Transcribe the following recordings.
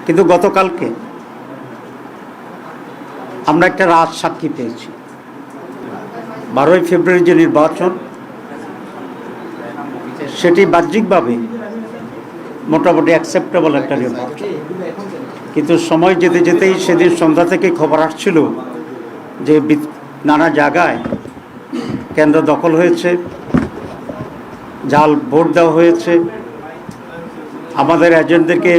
কিন্তু গতকালকে আমরা একটা রাজ সাক্ষী পেয়েছি। 12ই ফেব্রুয়ারি যে নির্বাচন, সেটি বাহ্যিকভাবে মোটামুটি অ্যাকসেপ্টেবল একটা নির্বাচন, কিন্তু সময় যেতে যেতেই সেদিন সন্ধ্যা থেকে খবর আসছিল যে নানা জায়গায় কেন্দ্র দখল হয়েছে, জাল ভোট দেওয়া হয়েছে, আমাদের এজেন্টদেরকে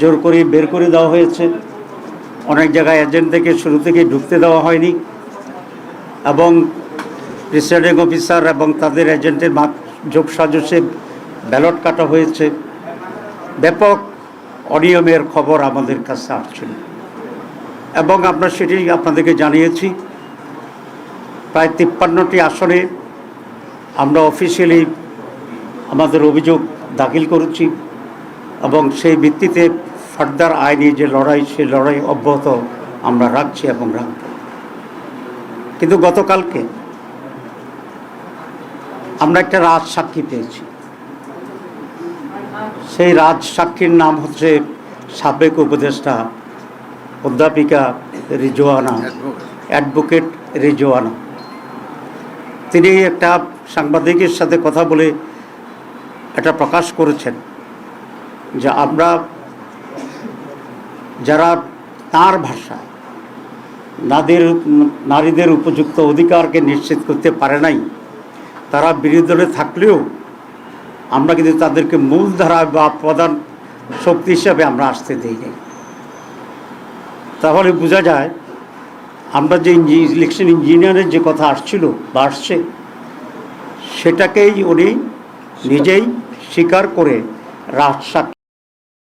জোর করে বের করে দেওয়া হয়েছে, অনেক জায়গায় এজেন্টদেরকে শুরু থেকে ঢুকতে দেওয়া হয়নি, এবং প্রিসাইডিং অফিসার এবং তাদের এজেন্টের যোগসাজশে ব্যালট কাটা হয়েছে। ব্যাপক অনিয়মের খবর আমাদের কাছে আসছিল এবং আমরা সেটি আপনাদেরকে জানিয়েছি। প্রায় 53টি আসনে আমরা অফিসিয়ালি আমাদের অভিযোগ দাখিল করেছি এবং সেই ভিত্তিতে ফার্দার আইনি যে লড়াই, সেই লড়াই অব্যাহত আমরা রাখছি এবং রাখব। কিন্তু গতকালকে আমরা একটা রাজ সাক্ষী পেয়েছি। সেই রাজ সাক্ষীর নাম হচ্ছে সাবেক উপদেষ্টা অধ্যাপিকা রিজওয়ানা, অ্যাডভোকেট রিজওয়ানা। তিনি একটা সাংবাদিকের সাথে কথা বলে এটা প্রকাশ করেছেন যে আমরা যারা তার ভাষায় নারীদের উপযুক্ত অধিকারকে নিশ্চিত করতে পারে নাই, তারা বিরোধী দলে থাকলেও আমরা কিন্তু তাদেরকে মূলধারা বা প্রধান শক্তি হিসাবে আমরা আসতে দিই নাই। তাহলে বোঝা যায় আমরা যে ইলেকশন ইঞ্জিনিয়ারের যে কথা আসছিল বা আসছে, সেটাকেই উনি নিজেই স্বীকার করে রাজ সাক্ষী